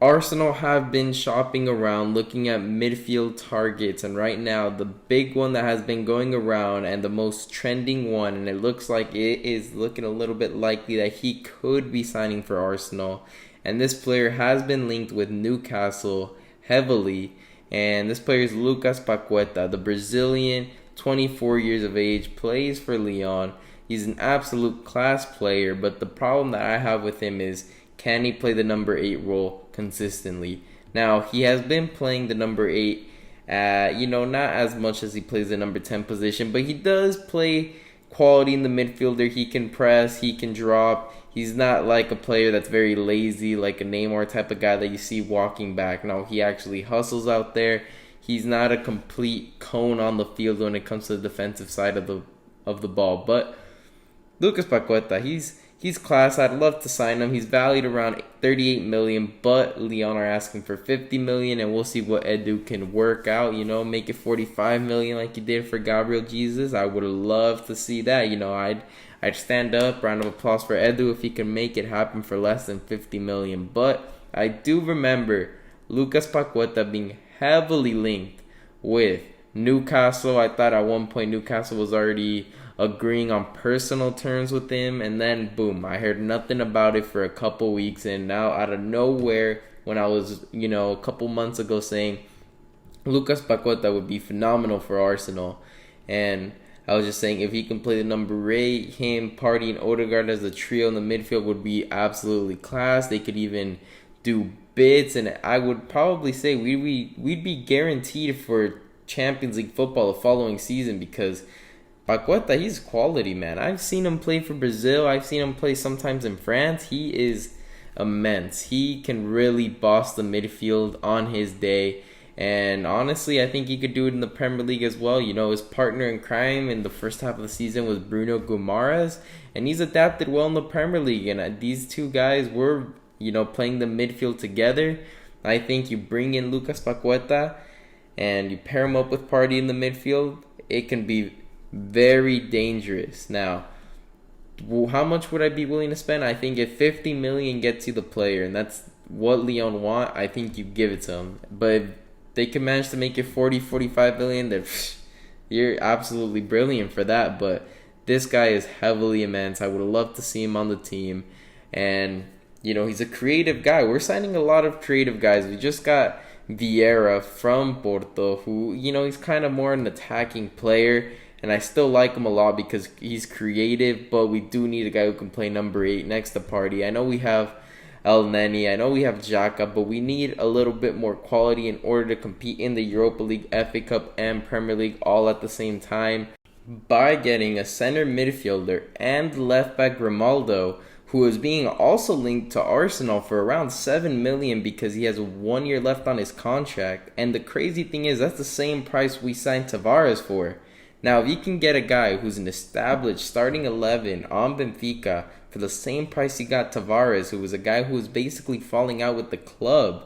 Arsenal have been shopping around looking at midfield targets, and right now the big one that has been going around and the most trending one, and it looks like it is looking a little bit likely that he could be signing for Arsenal. And this player has been linked with Newcastle heavily, and this player is Lucas Paqueta, the Brazilian, 24 years of age, plays for Lyon. He's an absolute class player, but the problem that I have with him is, can he play the number 8 role consistently? Now, he has been playing the number 8, not as much as he plays the number 10 position, but he does play quality in the midfielder. He can press, he can drop. He's not like a player that's very lazy, like a Neymar type of guy that you see walking back. No, he actually hustles out there. He's not a complete cone on the field when it comes to the defensive side of the ball. But Lucas Paqueta, he's class. I'd love to sign him. He's valued around 38 million, but Lyon are asking for 50 million, and we'll see what Edu can work out. Make it 45 million like he did for Gabriel Jesus. I would love to see that. I'd stand up, round of applause for Edu if he can make it happen for less than 50 million. But I do remember Lucas Paqueta being heavily linked with Newcastle. I thought at one point Newcastle was already agreeing on personal terms with him, and then boom, I heard nothing about it for a couple weeks, and now out of nowhere, when I was a couple months ago saying Lucas Paqueta would be phenomenal for Arsenal, and I was just saying if he can play the number 8, him, Partey, and Odegaard as a trio in the midfield would be absolutely class. They could even do bits, and I would probably say we'd be guaranteed for Champions League football the following season, because Paqueta, he's quality, man. I've seen him play for Brazil. I've seen him play sometimes in France. He is immense. He can really boss the midfield on his day. And honestly, I think he could do it in the Premier League as well. His partner in crime in the first half of the season was Bruno Guimaraes, and he's adapted well in the Premier League. And these two guys were, playing the midfield together. I think you bring in Lucas Paqueta and you pair him up with Partey in the midfield, it can be very dangerous. Now, how much would I be willing to spend? I think if 50 million gets you the player, and that's what Lyon want, I think you give it to them. But if they can manage to make it 40, 45 million, then you're absolutely brilliant for that. But this guy is heavily immense. I would love to see him on the team. And, he's a creative guy. We're signing a lot of creative guys. We just got Vieira from Porto, who, he's kind of more an attacking player. And I still like him a lot because he's creative, but we do need a guy who can play number 8 next to Partey. I know we have El Neni, I know we have Xhaka, but we need a little bit more quality in order to compete in the Europa League, FA Cup, and Premier League all at the same time. By getting a center midfielder and left back Grimaldo, who is being also linked to Arsenal for around 7 million because he has 1 year left on his contract. And the crazy thing is, that's the same price we signed Tavares for. Now, if you can get a guy who's an established starting 11 on Benfica for the same price you got Tavares, who was a guy who was basically falling out with the club,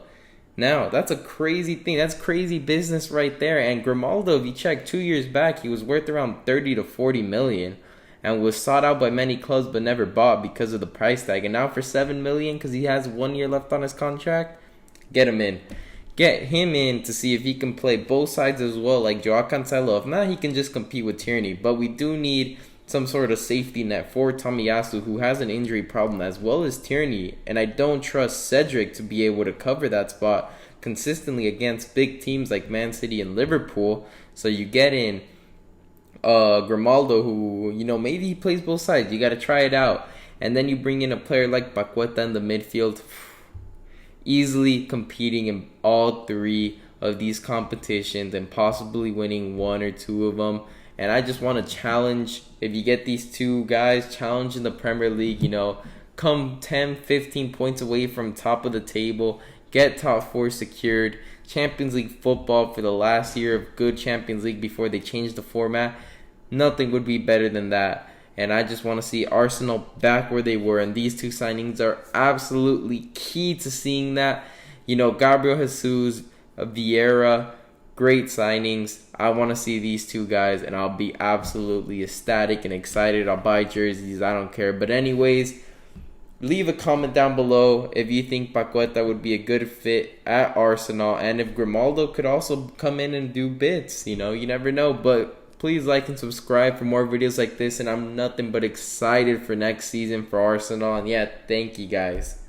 now, that's a crazy thing. That's crazy business right there. And Grimaldo, if you check 2 years back, he was worth around 30 to 40 million and was sought out by many clubs but never bought because of the price tag. And now for 7 million, because he has 1 year left on his contract, get him in. Get him in to see if he can play both sides as well, like Joao Cancelo. If not, he can just compete with Tierney. But we do need some sort of safety net for Tomiyasu, who has an injury problem, as well as Tierney. And I don't trust Cedric to be able to cover that spot consistently against big teams like Man City and Liverpool. So you get in Grimaldo, who, maybe he plays both sides. You got to try it out. And then you bring in a player like Paqueta in the midfield, easily competing in all 3 of these competitions and possibly winning 1 or 2 of them. And I just want to challenge, if you get these 2 guys, challenge in the Premier League, come 10, 15 points away from top of the table, get top 4 secured, Champions League football for the last year of good Champions League before they changed the format. Nothing would be better than that. And I just want to see Arsenal back where they were. And these 2 signings are absolutely key to seeing that. Gabriel Jesus, Vieira, great signings. I want to see these 2 guys, and I'll be absolutely ecstatic and excited. I'll buy jerseys. I don't care. But anyways, leave a comment down below if you think Paqueta would be a good fit at Arsenal, and if Grimaldo could also come in and do bits. You never know. But please like and subscribe for more videos like this, and I'm nothing but excited for next season for Arsenal. And yeah, thank you guys.